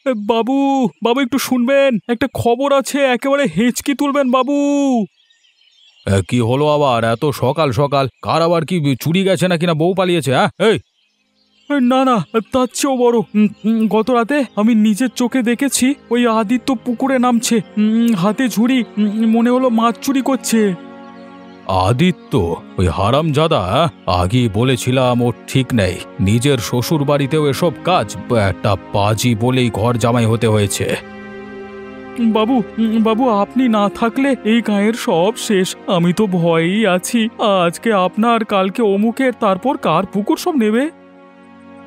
বাবু, বাবু একটু শুনবেন, একটা খবর আছে, একেবারে হেঁচকি তুলবেন বাবু। কি হলো আবার এত সকাল সকাল? কার আবার কি চুরি গেছে নাকি, না বউ পালিয়েছে? হ্যাঁ এই না না, তার চেয়েও বড়। গত রাতে আমি নিজের চোখে দেখেছি ওই আদিত্য পুকুরে নামছে, হাতে ঝুড়ি, মনে হলো মাছ চুরি করছে। আদিত্য? ওই হারামজাদা? আগেই বলেছিলাম ওর ঠিক নেই। নিজের শ্বশুর বাড়িতেও এসব কাজ, একটা পাজি বলেই ঘর জামাই হতে হয়েছে। বাবু, বাবু আপনি না থাকলে এই গায়ের সব শেষ। আমি তো ভয়েই আছি, আজকে আপনার, কালকে অমুকের, তারপর কার পুকুর সব নেবে।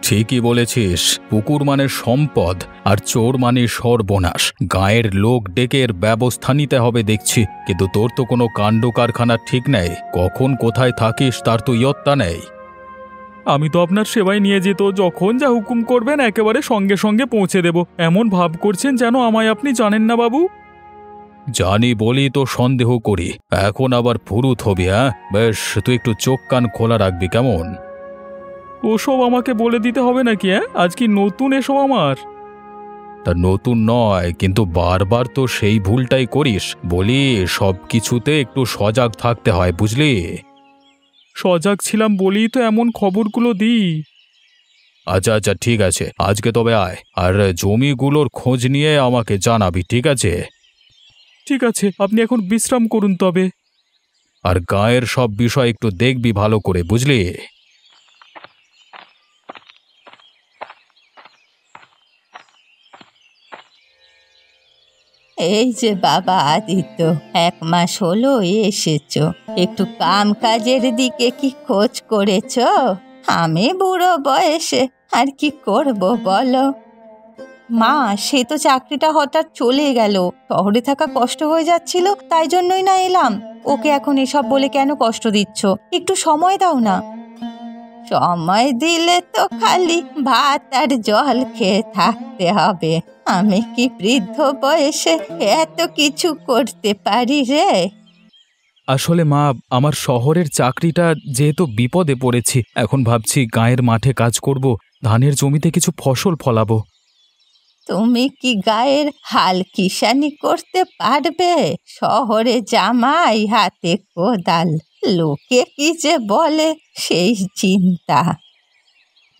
ঠিকই বলেছিস, পুকুর মানে সম্পদ আর চোর মানে সর্বনাশ। গায়ের লোক ডেকে এর ব্যবস্থা নিতে হবে দেখছি, কিন্তু তোর তো কোনো কাণ্ড কারখানার ঠিক নেই। কখন কোথায় থাকিস তার তো ইয়ত্তা নেই। আমি তো আপনার সেবায় নিয়ে যেত, যখন যা হুকুম করবেন একেবারে সঙ্গে সঙ্গে পৌঁছে দেব। এমন ভাব করছেন যেন আমায় আপনি জানেন না বাবু। জানি বলি তো সন্দেহ করি, এখন আবার ফুরুত হবি? হ্যাঁ বেশ, তুই একটু চোখ কান খোলা রাখবি কেমন? ওসব আমাকে বলে দিতে হবে নাকি? আজ কি নতুন এসব আমার? তা নতুন নয়, কিন্তু বারবার তো সেই ভুলটাই করিস। বলি সব কিছুতে একটু সজাগ থাকতে হয়, বুঝলি? সজাগ ছিলাম বলেই তো এমন খবরগুলো দিই। আচ্ছা আচ্ছা ঠিক আছে, আজকে তবে আয়, আর জমিগুলোর খোঁজ নিয়ে আমাকে জানাবি, ঠিক আছে? ঠিক আছে, আপনি এখন বিশ্রাম করুন তবে। আর গায়ের সব বিষয় একটু দেখবি ভালো করে, বুঝলি? এই যে বাবা আদিত্য, 1 মাস হলো এসেছো, একটু কাম কাজের দিকে কি খোঁজ করেছো? আমি বুড়ো বয়সে আর কি করব বলো। মা, সে তো চাকরিটা হঠাৎ চলে গেল, শহরে থাকা কষ্ট হয়ে যাচ্ছিল, তাই জন্যই না এলাম। ওকে এখন এসব বলে কেন কষ্ট দিচ্ছ? একটু সময় দাও না। সময় দিলে তো খালি ভাত আর জল খেয়ে থাকতে হবে। আমি কি বৃদ্ধ বয়সে এত কিছু করতে পারি রে? আসলে মা, আমার শহরের চাকরিটা যেহেতু বিপদে পড়েছি, এখন ভাবছি গায়ের মাঠে কাজ করব, ধানের জমিতে কিছু ফসল ফলাবো। তুমি কি গায়ের হাল কিষানি করতে পারবে? শহরে জামাই, হাতে কোদাল, লোকে কি যে বলে সেই চিন্তা।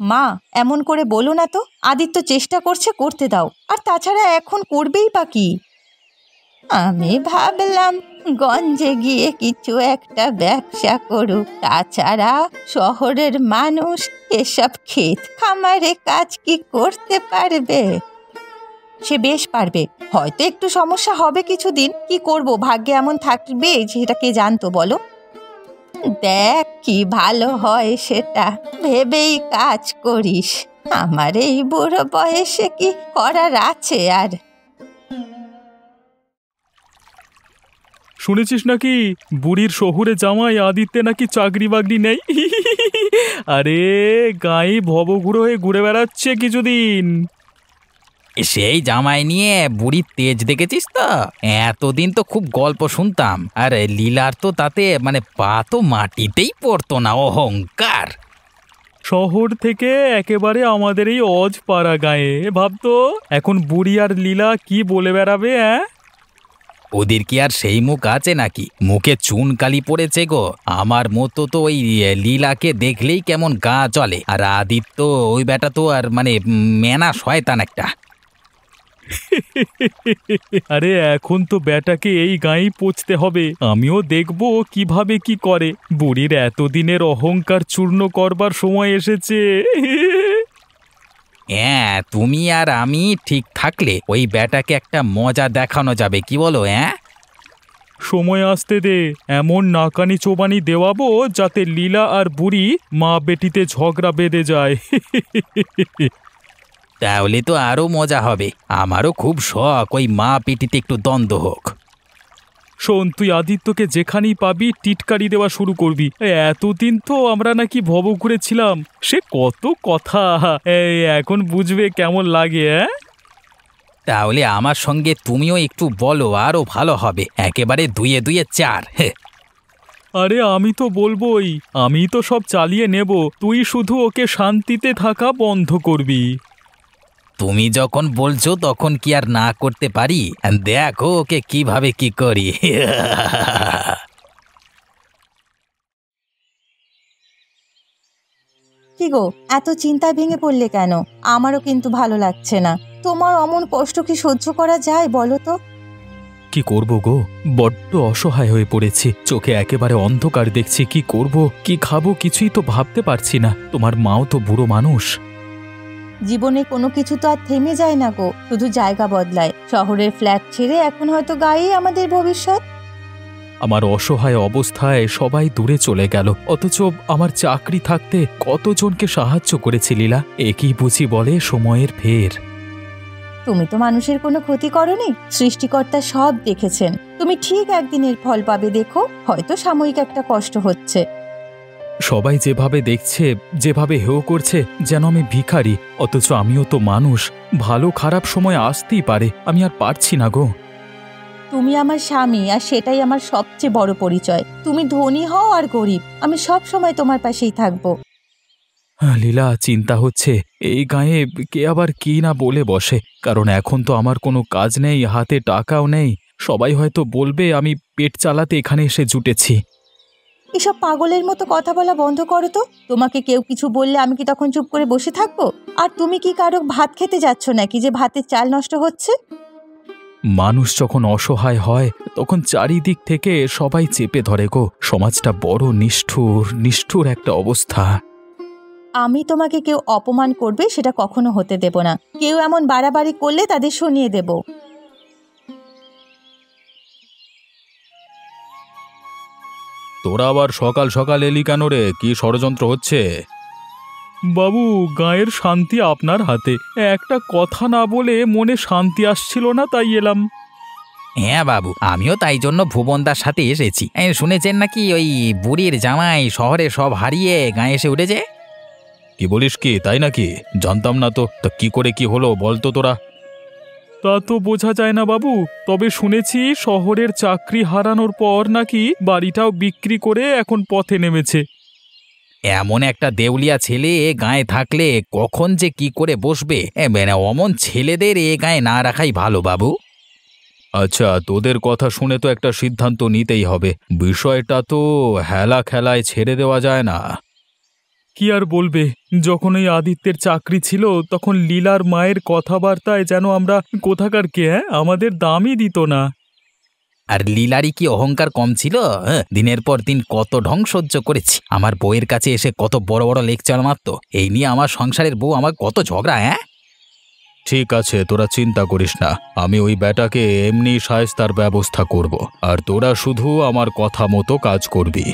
মা, এমন করে বলো না তো। আদিত্য চেষ্টা করছে, করতে দাও। আর তাছাড়া এখন করবেই বা কি? আমি ভাবলাম গঞ্জে গিয়ে কিছু একটা ব্যবসা করুক, তাছাড়া শহরের মানুষ এসব ক্ষেত খামারে কাজ কি করতে পারবে? সে বেশ পারবে, হয়তো একটু সমস্যা হবে কিছুদিন। কি করব, ভাগ্যে এমন থাকবে সেটা কে জানতো বলো। দেখ কি ভালো হয় সেটা ভেবেই কাজ করিস। আমার এই বুড়ো বয়সে কি করার আছে আর? শুনেছিস নাকি বুড়ির শহুরে জামাই আদিত্যে নাকি চাকরি বাকরি নেই? আরে গায়ে ভবঘুরে হয়ে ঘুরে বেড়াচ্ছে কিছুদিন। সেই জামাই নিয়ে বুড়ির তেজ দেখেছিস তো? এতদিন তো খুব গল্প শুনতাম, আর লীলার তো তাতে মানে পা তো মাটিতেই পড়তো না, অহংকার। শহর থেকে একেবারে আমাদের এই অজ পাড়া গায়ে, ভাবতো এখন বুড়ি আর লীলা কি বলে বেড়াবে। ওদের কি আর সেই মুখ আছে নাকি? মুখে চুন কালি পড়েছে গো। আমার মতো তো ওই লীলাকে দেখলেই কেমন গা চলে, আর আদিত্য ওই বেটা তো আর মানে মেনা শয়তান একটা। আরে এখন তো ব্যাটাকে এই গাঁয়েই পচতে হবে। আমিও দেখব কিভাবে কি করে। বুড়ির এতদিনের অহংকার চূর্ণ করবার সময় এসেছে। হ্যাঁ, তুমি আর আমি ঠিক থাকলে ওই বেটাকে একটা মজা দেখানো যাবে, কি বলো? হ্যাঁ, সময় আসতে দে, এমন নাকানি চোবানি দেওয়াবো যাতে লীলা আর বুড়ি মা বেটিতে ঝগড়া বেঁধে যায়। তাহলে তো আরো মজা হবে। আমারও খুব শখ ওই মা পেটিতে একটু দ্বন্দ্ব হোক। শোন, তুই আদিত্যকে যেখানেই পাবি টিটকারি দেওয়া শুরু করবি। এতদিন তো আমরা নাকি ভব ঘুরেছিলাম, সে কত কথা, এখন বুঝবে কেমন লাগে। তাহলে আমার সঙ্গে তুমিও একটু বলো, আরো ভালো হবে। একেবারে 2 2 4। আরে আমি তো বলবোই, আমি তো সব চালিয়ে নেব, তুই শুধু ওকে শান্তিতে থাকা বন্ধ করবি। তুমি যখন বলছো তখন কি আর না করতে পারি? দেখো ওকে কিভাবে কি করি। কি গো, এত চিন্তায় ভেঙে পড়লে কেন? আমারও কিন্তু ভালো লাগছে না। তোমার অমন কষ্ট কি সহ্য করা যায় বলো তো? কি করব গো, বড্ড অসহায় হয়ে পড়েছি। চোখে একেবারে অন্ধকার দেখছি। কি করব, কি খাবো, কিছুই তো ভাবতে পারছি না। তোমার মাও তো বুড়ো মানুষ। জীবনে কোনো কিছু তো আর থেমে যায় না গো, শুধু জায়গা বদলায়। শহরের ফ্ল্যাট ছেড়ে এখন হয়তো গায়েই আমাদের ভবিষ্যৎ। আমার অসহায় অবস্থায় সবাই দূরে চলে গেল, অথচ আমার চাকরি থাকতে কতজনকে সাহায্য করেছি লীলা। একই বুঝি বলে সময়ের ফের। তুমি তো মানুষের কোনো ক্ষতি করনি, সৃষ্টিকর্তা সব দেখেছেন। তুমি ঠিক একদিনের ফল পাবে, দেখো। হয়তো সাময়িক একটা কষ্ট হচ্ছে। সবাই যেভাবে দেখছে, যেভাবে হেয় করছে, যেন আমি ভিখারি, অথচ আমিও তো মানুষ। ভালো খারাপ সময় আসতেই পারে, আমি আর পারছি না গো। তুমি আমার স্বামী, আর সেটাই আমার সবচেয়ে বড় পরিচয়। তুমি ধনী হও আর গরিব, আমি সব সময় তোমার পাশেই থাকবো। লীলা, চিন্তা হচ্ছে এই গাঁয়ে কে আবার কি না বলে বসে। কারণ এখন তো আমার কোনো কাজ নেই, হাতে টাকাও নেই। সবাই হয়তো বলবে আমি পেট চালাতে এখানে এসে জুটেছি। এসব পাগলের মতো কথা বলা বন্ধ করো তো। তোমাকে কেউ কিছু বললে আমি কি তখন চুপ করে বসে থাকবো? আর তুমি কি কারো ভাত খেতে যাচ্ছ নাকি যে ভাতের চাল নষ্ট হচ্ছে? মানুষ যখন অসহায় হয় তখন চারিদিক থেকে সবাই চেপে ধরে গো। সমাজটা বড় নিষ্ঠুর, নিষ্ঠুর একটা অবস্থা। আমি তোমাকে কেউ অপমান করবে সেটা কখনো হতে দেব না। কেউ এমন বাড়াবাড়ি করলে তাদের শুনিয়ে দেব। তোরা আবার সকাল সকাল এলি কেন রে? কি ষড়যন্ত্র হচ্ছে? বাবু, গায়ের শান্তি আপনার হাতে। একটা কথা না বলে মনে শান্তি আসছিল না, তাই এলাম। হ্যাঁ বাবু, আমিও তাই জন্য ভুবনদার সাথে এসেছি। শুনেছেন নাকি ওই বুড়ির জামাই শহরে সব হারিয়ে গায়ে এসে উঠেছে? কি বলিস কি, তাই নাকি? জানতাম না তো। তা কি করে কি হলো বলতো তোরা। তা তো বোঝা যায় না বাবু, তবে শুনেছি শহরের চাকরি হারানোর পর নাকি বাড়িটাও বিক্রি করে এখন পথে নেমেছে। এমন একটা দেউলিয়া ছেলে এ গায়ে থাকলে কখন যে কি করে বসবে, অমন ছেলেদের এ গায়ে না রাখাই ভালো বাবু। আচ্ছা, তোদের কথা শুনে তো একটা সিদ্ধান্ত নিতেই হবে। বিষয়টা তো হেলা খেলায় ছেড়ে দেওয়া যায় না। কি আর বলবে, যখন এই আদিত্যের চাকরি ছিল তখন লীলার মায়ের কথাবার্তায় যেন আমরা কোথাকার কে, আমাদের দামই দিত না। আর লীলারই কি অহংকার কম ছিল? দিনের পর দিন কত ঢং সহ্য করেছি। আমার বউয়ের কাছে এসে কত বড় বড় লেকচার মারতো। এই নিয়ে আমার সংসারের বউ আমার কত ঝগড়া। ঠিক আছে, তোরা চিন্তা করিস না। আমি ওই ব্যাটাকে এমনি শায়েস্তার ব্যবস্থা করব, আর তোরা শুধু আমার কথা মতো কাজ করবি।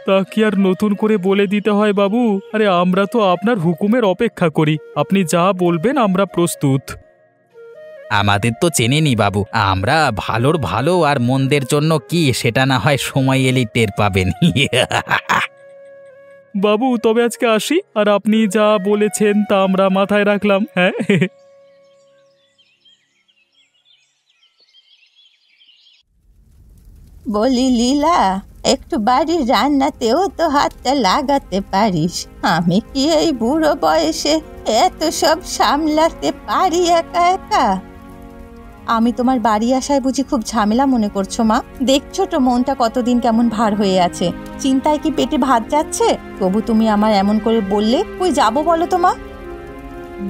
তা কি আর নতুন করে বলে দিতে হয় বাবু? আরে আমরা তো আপনার হুকুমের অপেক্ষা করি। আপনি যা বলবেন আমরা প্রস্তুত। আমাদের তো চেনেনি বাবু, আমরা ভালোর ভালো আর মন্দের জন্য কি সেটা না হয় সময় এলেই টের পাবেন। বাবু, তবে আজকে আসি। আর আপনি যা বলেছেন তা আমরা মাথায় রাখলাম। হ্যাঁ। বলি লীলা, একটু বাড়ির রান্নাতেও তো হাতটা লাগাতে পারিস। আমি কি এই বুড়ো বয়সে এত সব সামলাতে পারি একা একা? আমি তোমার বাড়ি আসায় বুঝি খুব ঝামেলা মনে করছো মা? দেখছো তো মনটা কতদিন কেমন ভার হয়ে আছে। চিন্তায় কি পেটে ভাত যাচ্ছে? তবু তুমি আমার এমন করে বললে কই যাবো বলো তো মা?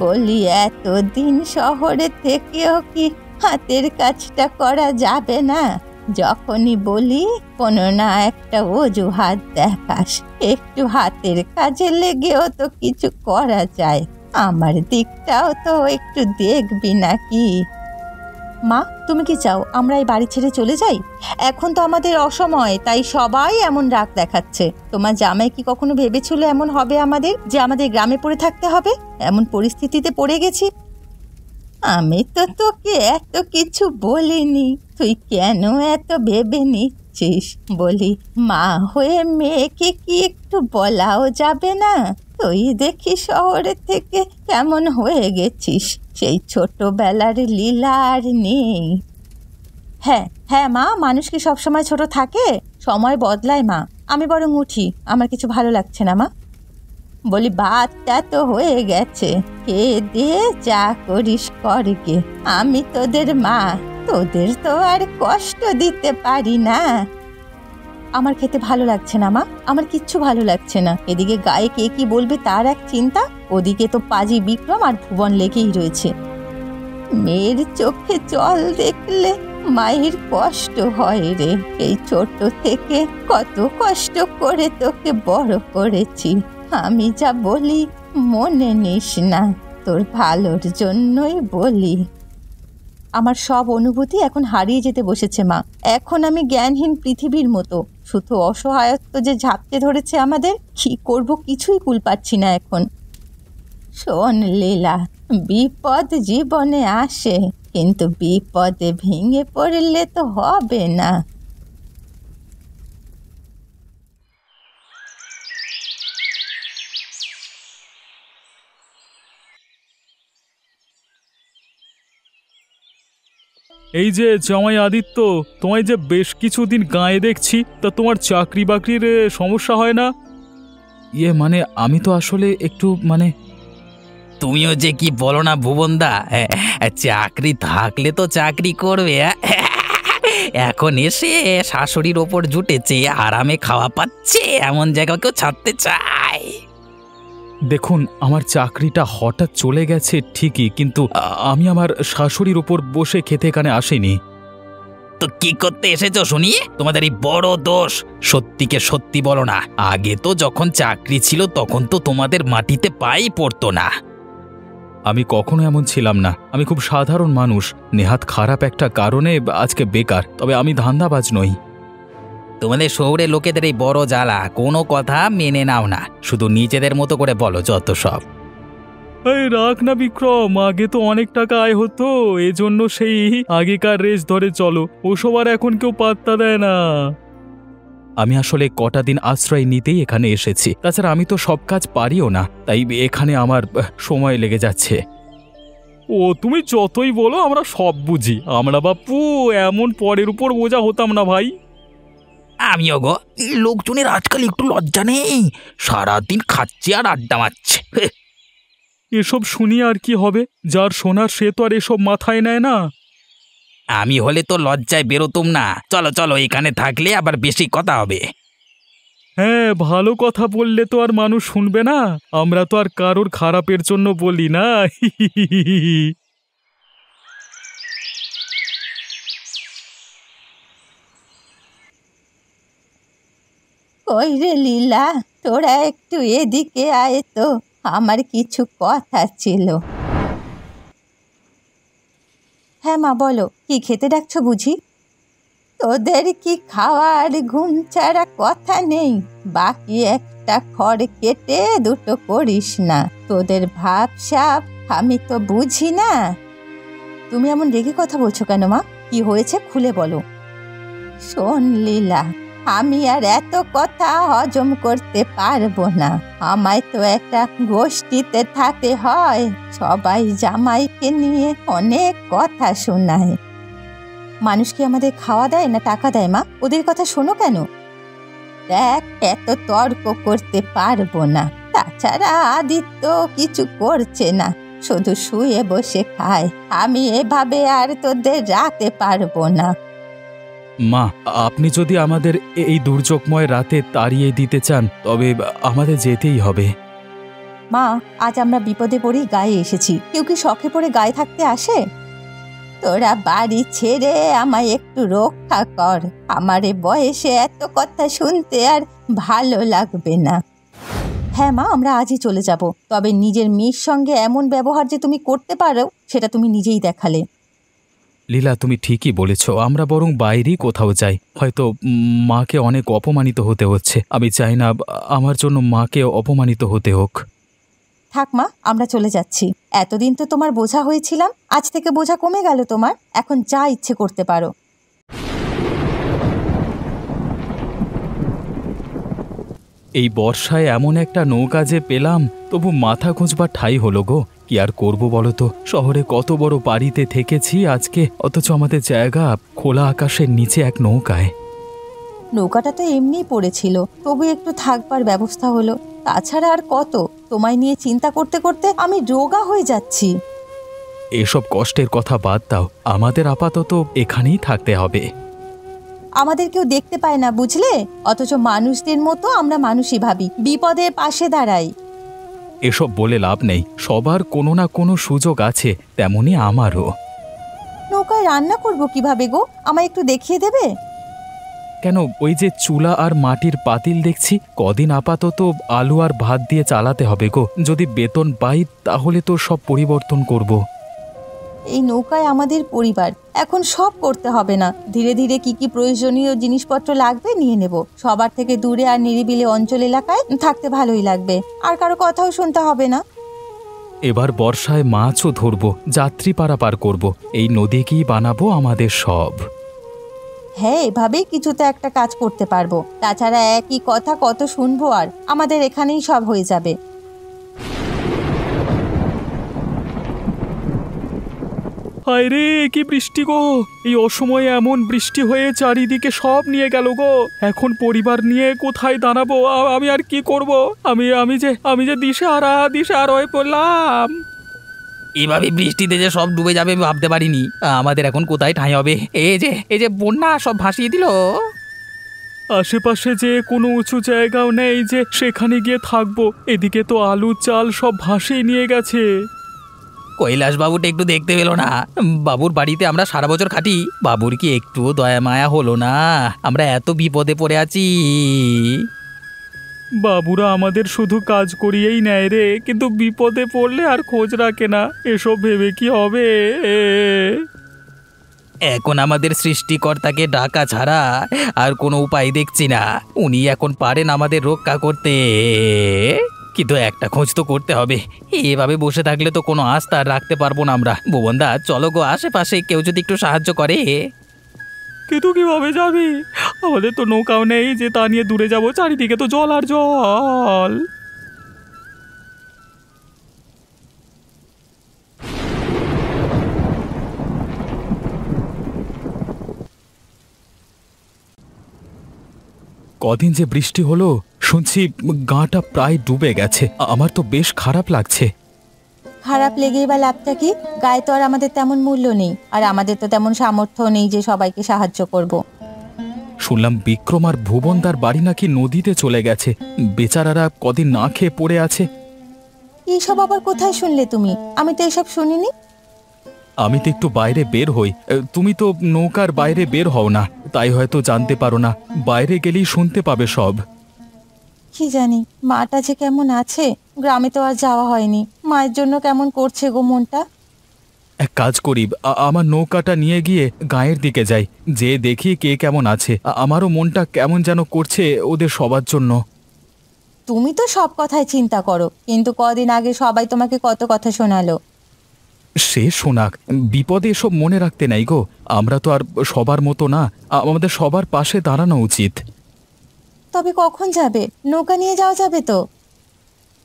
বলি, এতদিন শহরে থেকেও কি হাতের কাজটা করা যাবে না? যখনই বলি কোনো না একটা অজুহাত দেখাস। একটু হাতের কাজে লেগেও তো কিছু করা যায়। আমার দিকটাও তো একটু দেখবি নাকি? মা, তুমি কি চাও আমরা এই বাড়ি ছেড়ে চলে যাই? এখন তো আমাদের অসময়, তাই সবাই এমন রাগ দেখাচ্ছে। তোমার জামাই কি কখনো ভেবেছিল এমন হবে আমাদের, যে আমাদের গ্রামে পড়ে থাকতে হবে? এমন পরিস্থিতিতে পড়ে গেছি। আমি তো তোকে এত কিছু বলিনি, তুই কেন এত ভেবে নিচ্ছিস? বলি, মা হয়ে মেয়েকে কি একটু বলাও যাবে না? তুই দেখি শহরে থেকে কেমন হয়ে গেছিস, সেই ছোটবেলার লীলা আর নেই। হ্যাঁ হ্যাঁ মা, মানুষ কি সবসময় ছোট থাকে? সময় বদলায় মা। আমি বরং উঠি, আমার কিছু ভালো লাগছে না মা। বলি ভাতটা তো হয়ে গেছে, খেয়ে দিয়ে যা করিস কর গে। আমি তোদের মা, তোদের তো আর কষ্ট দিতে পারি না। আমার খেতে ভালো লাগছে না মা, আমার কিচ্ছু ভালো লাগছে না। এদিকে গায়ে কে কি বলবে তার এক চিন্তা, ওদিকে তো পাজি বিক্রম আর ভুবন লেগেই রয়েছে। মেয়ের চোখে জল দেখলে মায়ের কষ্ট হয় রে। এই ছোট থেকে কত কষ্ট করে তোকে বড় করেছি, আমি যা বলি মনে নিস না, তোর ভালোর জন্যই বলি। আমার সব অনুভূতি এখন হারিয়ে যেতে বসেছে মা। এখন আমি জ্ঞানহীন পৃথিবীর মতো, শুধু অসহায়ত্ব যে ঝাপটে ধরেছে আমাদের, কি করব কিছুই কুল পাচ্ছি না এখন। শোন লীলা, বিপদ জীবনে আসে, কিন্তু বিপদে ভেঙে পড়লে তো হবে না। এই যে জামাই আদিত্য, তোমায় যে বেশ কিছুদিন গায়ে দেখছি, তা তোমার চাকরি বাকরির সমস্যা হয় না? মানে আমি তো আসলে একটু তুমিও যে কি বলো না ভুবনদা, চাকরি থাকলে তো চাকরি করবে। এখন এসে শাশুড়ির ওপর জুটেছে, আরামে খাওয়া পাচ্ছে, এমন জায়গা কেউ ছাড়তে চায়? দেখুন, আমার চাকরিটা হঠাৎ চলে গেছে ঠিকই, কিন্তু আমি আমার শাশুড়ির ওপর বসে খেতে এখানে আসিনি। তো কি করতে এসেছো শুনি? তোমাদের এই বড় দোষ। সত্যিকে সত্যি বলো না, আগে তো যখন চাকরি ছিল তখন তো তোমাদের মাটিতে পাই পড়তো না। আমি কখনো এমন ছিলাম না, আমি খুব সাধারণ মানুষ। নেহাত খারাপ একটা কারণে আজকে বেকার, তবে আমি ধান্দাবাজ নই। তোমাদের শহরে লোকেদের এই বড় জ্বালা, কোনো কথা মেনে নাও না, শুধু নিজেদের মতো করে বলো যত সব। এই রাখ না বিক্রম, আগে তো অনেক টাকা আয় হতো, এজন্য সেই আগেকার রেস ধরে চলো, ওসব আর এখন কেউ পাত্তা দেয় না। আমি আসলে কটা দিন আশ্রয় নিতেই এখানে এসেছি, তাছাড়া আমি তো সব কাজ পারিও না, তাই এখানে আমার সময় লেগে যাচ্ছে। ও তুমি যতই বলো, আমরা সব বুঝি। আমরা বাপু এমন পরের উপর বোঝা হতাম না ভাই। আমিও গো, লোকজনের আজকাল একটু লজ্জা নেই, সারাদিন খাচ্ছে আর আড্ডা মারছে। এসব শুনি আর কি হবে, যার শোনার সে তো আর এসব মাথায় নেয় না। আমি হলে তো লজ্জায় বেরোতুম না। চলো চলো, এখানে থাকলে আবার বেশি কথা হবে। হ্যাঁ, ভালো কথা বললে তো আর মানুষ শুনবে না, আমরা তো আর কারোর খারাপের জন্য বলি না। কই রে লীলা, তোরা একটু এদিকে আয় তো, আমার কিছু কথা ছিল। হ্যাঁ মা বলো, কি খেতে ডাকছো বুঝি? তোদের কি খাওয়ার ঘুম ছাড়া কথা নেই? বাকি একটা খড় কেটে দুটো করিস না, তোদের ভাবসাব আমি তো বুঝি না। তুমি এমন রেগে কথা বলছো কেন মা? কি হয়েছে খুলে বলো। শোন লীলা, আমি আর এত কথা হজম করতে পারবো না। আমায় তো একটা গোষ্ঠীতে থাকতে হয়, সবাই জামাইকে নিয়ে অনেক কথা শোনায়। মানুষ কি আমাদের খাওয়া দেয় না টাকা দেয় মা? ওদের কথা শোনো কেন? দেখ, এত তর্ক করতে পারবো না। তাছাড়া আদিত্য কিছু করছে না, শুধু শুয়ে বসে খায়। আমি এভাবে আর তোদের রাখতে পারবো না। মা, আপনি যদি আমাদের এই দুর্যোগময় রাতে তাড়িয়ে দিতে চান, তবে আমাদের যেতেই হবে। মা, আজ আমরা বিপদে পড়েই গায়ে এসেছি, কেউ কি শখে পড়ে গায়ে থাকতে আসে? তোরা বাড়ি ছেড়ে আমায় একটু রক্ষা কর, আমার এ বয়সে এত কথা শুনতে আর ভালো লাগবে না। হ্যাঁ মা, আমরা আজই চলে যাব, তবে নিজের মেয়ের সঙ্গে এমন ব্যবহার যে তুমি করতে পারো সেটা তুমি নিজেই দেখালে। লীলা, তুমি ঠিকই বলেছ, আমরা বরং বাইরেই কোথাও যাই। হয়তো মাকে অনেক অপমানিত হতে হচ্ছে, আমি চাই না আমার জন্য মাকে অপমানিত হতে হোক। থাক মা, আমরা চলে যাচ্ছি। এতদিন তো তোমার বোঝা হয়েছিলাম, আজ থেকে বোঝা কমে গেল তোমার, এখন যা ইচ্ছে করতে পারো। এই বর্ষায় এমন একটা নৌকা যে পেলাম, তবু মাথা খুঁজবার ঠাঁই হলো গো। কি আর করবো বলো তো, শহরে কত বড় বাড়িতে থেকেছি আজকে, অথচ আমাদের জায়গা খোলা আকাশের নিচে এক নৌকায়। নৌকাটা তো এমনিই পড়েছিল, তবু একটু থাকবার ব্যবস্থা হলো। তাছাড়া আর কত? তোমায় নিয়ে চিন্তা করতে করতে আমি রোগা হয়ে যাচ্ছি। এসব কষ্টের কথা বাদ দাও, আমাদের আপাতত এখানেই থাকতে হবে। আমাদের কেউ দেখতে পায় না বুঝলে, অথচ মানুষদের মতো আমরা মানুষই ভাবি, বিপদের পাশে দাঁড়াই। এসব বলে লাভ নেই, সবার কোনো না কোনো সুযোগ আছে, তেমনি আমারও। নৌকায় রান্না করব কিভাবে গো? আমায় একটু দেখিয়ে দেবে? কেন, ওই যে চুলা আর মাটির পাতিল দেখছি, কদিন আপাতত আলু আর ভাত দিয়ে চালাতে হবে গো। যদি বেতন পাই তাহলে তো সব পরিবর্তন করব। এই নৌকায় আমাদের পরিবার, এখন সব করতে হবে না, ধীরে ধীরে কি কি প্রয়োজনীয় জিনিসপত্র লাগবে নিয়ে নেব। সবার থেকে দূরে আর নিরিবিলি অঞ্চল এলাকায় থাকতে ভালোই লাগবে, আর কারো কথাও শুনতে হবে না। এবার বর্ষায় মাছও ধরবো, যাত্রী পারাপার করব, এই নদীকেই বানাবো আমাদের সব। হ্যাঁ, এভাবেই কিছুতে একটা কাজ করতে পারবো। তাছাড়া একই কথা কত শুনবো, আর আমাদের এখানেই সব হয়ে যাবে। হায় রে, কি বৃষ্টি গো! এই অসময়ে এমন বৃষ্টি হয়ে চারিদিকে সব নিয়ে গেল গো। এখন পরিবার নিয়ে কোথায় দাঁড়াবো? আমি আর কি করব? আমি যে দিশাহারা হয়ে পড়লাম। এভাবে বৃষ্টিতে যে সব ডুবে যাবে আমি ভাবতে পারিনি। আমাদের এখন কোথায় ঠাঁই হবে? এই যে বন্যা সব ভাসিয়ে দিল। আশেপাশে যে কোনো উঁচু জায়গাও নেই যে সেখানে গিয়ে থাকবো। এদিকে তো আলু চাল সব ভাসিয়ে নিয়ে গেছে। কৈলাস বাবুটা একটু দেখতে পেলো না? বাবুর বাড়িতে আমরা সারা বছর খাটি, বাবুর কি একটুও দয়া মায়া হলো না? আমরা এত বিপদে পড়ে আছি। বাবুরা আমাদের শুধু কাজ করিয়েই নেয় রে, কিন্তু বিপদে পড়লে আর খোঁজ রাখে না। এসব ভেবে কি হবে? এখন আমাদের সৃষ্টিকর্তাকে ডাকা ছাড়া আর কোনো উপায় দেখছি না। উনি এখন পারেন আমাদের রক্ষা করতে, কিন্তু একটা খোঁজ তো করতে হবে। এভাবে বসে থাকলে তো কোনো আস্থা রাখতে পারবো না আমরা। ভুবনদা, চলো গো, আশেপাশে কেউ যদি একটু সাহায্য করে। কিন্তু কিভাবে যাবি? আমাদের তো নৌকাও নেই যে তা নিয়ে দূরে যাব, চারিদিকে তো জল আর জল। কদিন যে বৃষ্টি হলো, শুনছি গাটা প্রায় ডুবে গেছে। আমার তো বেশ খারাপ লাগছে। খারাপ লেগেই বা লাভটা কি? গায়ে তো আর আমাদের তেমন মূল্য নেই, আর আমাদের তো তেমন সামর্থ্য নেই যে সবাইকে সাহায্য করব। শুনলাম বিক্রম আর ভুবনদার বাড়ি নাকি নদীতে চলে গেছে। বেচারারা কদিন না খেয়ে পড়ে আছে। এইসব আবার কোথায় শুনলে তুমি? আমি তো এসব শুনিনি। আমি তো একটু বাইরে বের হই, তুমি তো নৌকার বাইরে বের হও না, তাই হয়তো জানতে পারো না। বাইরে গেলেই শুনতে পাবে সব। কি জানি মাটা যে কেমন আছে, গ্রামে তো আর যাওয়া হয়নি। মায়ের জন্য কেমন করছে গো মনটা। এক কাজ করি, আমার নৌকাটা নিয়ে গিয়ে গাঁয়ের দিকে যাই, যে দেখি কে কেমন আছে। আমারও মনটা কেমন যেন করছে ওদের সবার জন্য। তুমি তো সব কথাই চিন্তা করো, কিন্তু কদিন আগে সবাই তোমাকে কত কথা শোনালো। সে শোনাক, বিপদে এসব মনে রাখতে নাই গো। আমরা তো আর সবার মতো না, আমাদের সবার পাশে দাঁড়ানো উচিত। তবে কখন যাবে? নৌকা নিয়ে যাওয়া যাবে তো?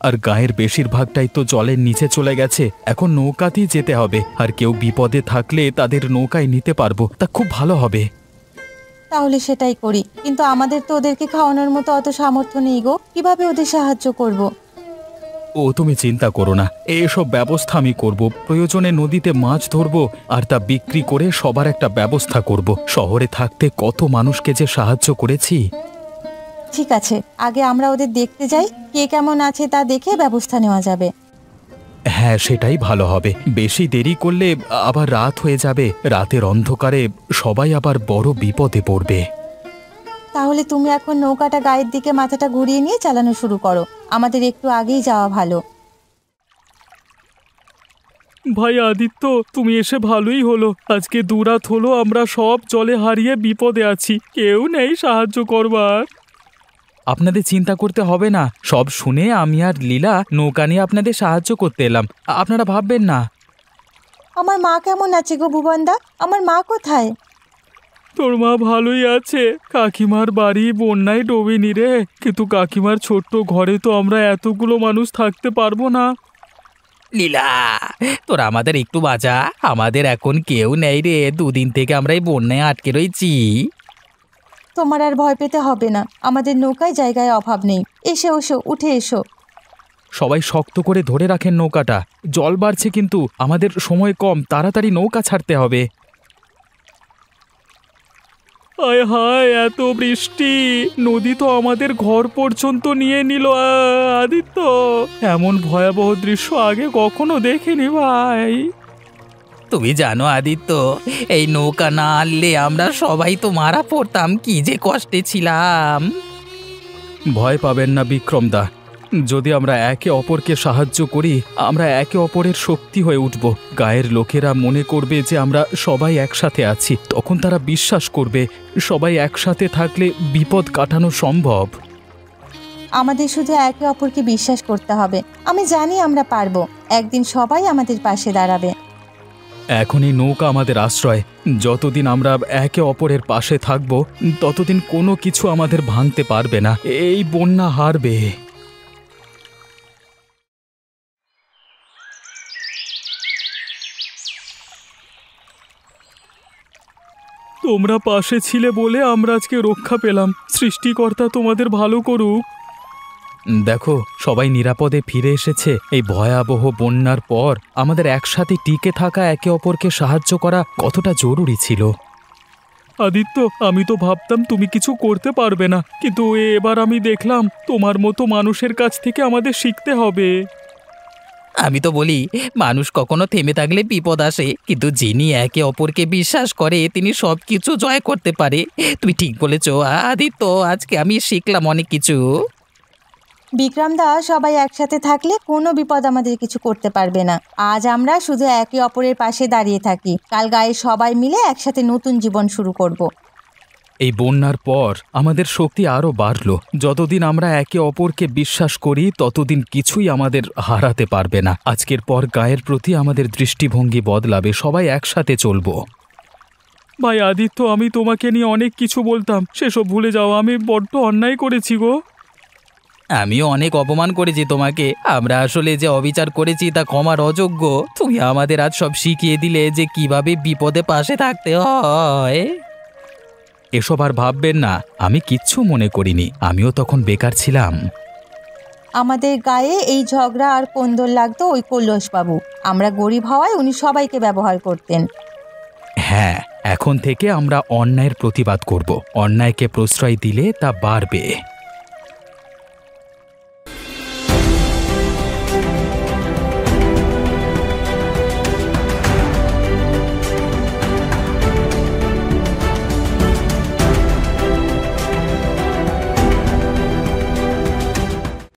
আর গায়ের বেশিরভাগটাই তো জলের নিচে চলে গেছে, এখন নৌকাতেই যেতে হবে। আর কেউ বিপদে থাকলে তাদের নৌকায় নিতে পারবো, তা খুব ভালো হবে। তাহলে সেটাই করি, কিন্তু আমাদের তো ওদেরকে খাওয়ানোর মতো অত সামর্থ্য নেই গো। কিভাবে ওদের সাহায্য করব? ও তুমি চিন্তা করো না, এসব ব্যবস্থা আমি করব। প্রয়োজনে নদীতে মাছ ধরবো, আর তা বিক্রি করে সবার একটা ব্যবস্থা করব। শহরে থাকতে কত মানুষকে যে সাহায্য করেছি। ঠিক আছে, আগে আমরা ওদের দেখতে যাই, কে কেমন আছে তা দেখে ব্যবস্থা নেওয়া যাবে। হ্যাঁ, সেটাই ভালো হবে। বেশি দেরি করলে আবার রাত হয়ে যাবে, রাতের অন্ধকারে সবাই আবার বড় বিপদে পড়বে। তাহলে তুমি এখন নৌকাটা গায়ের দিকে মাথাটা ঘুরিয়ে নিয়ে চালানো শুরু করো, আমাদের একটু আগেই যাওয়া ভালো। ভাই আদিত্য, তুমি এসে ভালোই হলো। আজকে দুরাত হলো আমরা সব জলে হারিয়ে বিপদে আছি, কেউ নেই সাহায্য করবার। আপনাদের চিন্তা করতে হবে না, সব শুনে আমি আর লীলা নৌকা নিয়ে আপনাদের সাহায্য করতে এলাম। আপনারা ভাববেন না। আমার মা কেমন আছে গো ভুবনদা? আমার মা কোথায়? তোর মা ভালোই আছে। কাকিমার বাড়ি বন্যায় ডোবেনি রে, কিন্তু কাকিমার ছোট্ট ঘরে তো আমরা এতগুলো মানুষ থাকতে পারবো না। লীলা, তোরা আমাদের একটু বাঁচা। আমাদের এখন কেউ নেই রে, দুদিন থেকে আমরা এই বন্যায় আটকে রয়েছি। তোমার আর ভয় পেতে হবে না, আমাদের নৌকায় জায়গায় অভাব নেই। এসো এসো, উঠে এসো। সবাই শক্ত করে ধরে রাখেন নৌকাটা, জল বাড়ছে কিন্তু আমাদের সময় কম, তাড়াতাড়ি নৌকা ছাড়তে হবে। হায় হায়, এত বৃষ্টি, নদী তো আমাদের ঘর পর্যন্ত নিয়ে নিল। আদিত্য, এমন ভয়াবহ দৃশ্য আগে কখনো দেখিনি ভাই। তুমি জানো আদিত্য, এই নৌকা না আনলে আমরা সবাই তো মারা পড়তাম, কি যে কষ্টে ছিলাম। ভয় পাবেন না বিক্রমদা, যদি আমরা একে অপরকে সাহায্য করি আমরা একে অপরের শক্তি হয়ে উঠব। গায়ের লোকেরা মনে করবে যে আমরা সবাই একসাথে আছি, তখন তারা বিশ্বাস করবে সবাই একসাথে থাকলে বিপদ কাটানো সম্ভব। আমাদের শুধু একে অপরকে বিশ্বাস করতে হবে। আমি জানি আমরা পারবো, একদিন সবাই আমাদের পাশে দাঁড়াবে। এখনই নৌকা আমাদের আশ্রয়, যতদিন আমরা একে অপরের পাশে থাকব ততদিন কোনো কিছু আমাদের ভাঙতে পারবে না। এই বন্যা হারবে। তোমরা পাশে ছিলে বলে আমরা আজকে রক্ষা পেলাম। সৃষ্টিকর্তা তোমাদের ভালো করুক। দেখো, সবাই নিরাপদে ফিরে এসেছে। এই ভয়াবহ বন্যার পর আমাদের একসাথে টিকে থাকা, একে অপরকে সাহায্য করা কতটা জরুরি ছিল। আদিত্য, আমি তো ভাবতাম তুমি কিছু করতে পারবে না, কিন্তু এবার আমি দেখলাম তোমার মতো মানুষের কাছ থেকে আমাদের শিখতে হবে। আমি তো বলি, মানুষ কখনো থেমে থাকলে বিপদ আসে, কিন্তু যিনি একে অপরকে বিশ্বাস করে তিনি সবকিছু জয় করতে পারে। তুমি ঠিক বলেছ আদিত্য, আজকে আমি শিখলাম অনেক কিছু। বিক্রমদা, সবাই একসাথে থাকলে কোনো বিপদ আমাদের কিছু করতে পারবে না। আজ আমরা শুধু একে অপরের পাশে দাঁড়িয়ে থাকি, কাল গায়ে সবাই মিলে একসাথে নতুন জীবন শুরু করব। এই বন্যার পর আমাদের শক্তি আরও বাড়ল। যতদিন আমরা একে অপরকে বিশ্বাস করি ততদিন কিছুই আমাদের হারাতে পারবে না। আজকের পর গায়ের প্রতি আমাদের দৃষ্টিভঙ্গি বদলাবে, সবাই একসাথে চলব। ভাই আদিত্য, আমি তোমাকে নিয়ে অনেক কিছু বলতাম, সেসব ভুলে যাও। আমি বড্ড অন্যায় করেছি গো। আমিও অনেক অপমান করেছি তোমাকে। আমরা আসলে যে অবিচার করেছি তা ক্ষমার অযোগ্য। তুমি আমাদের আজ সব শিখিয়ে দিলে যে কিভাবে বিপদে পাশে থাকতে হয়। এসব আর ভাববেন না, আমি কিচ্ছু মনে করিনি, আমিও তখন বেকার ছিলাম। আমাদের গায়ে এই ঝগড়া আর কোন্দল লাগতো ওই কৈলাসবাবু। আমরা গরিব হওয়ায় উনি সবাইকে ব্যবহার করতেন। হ্যাঁ, এখন থেকে আমরা অন্যায়ের প্রতিবাদ করব। অন্যায়কে প্রশ্রয় দিলে তা বাড়বে।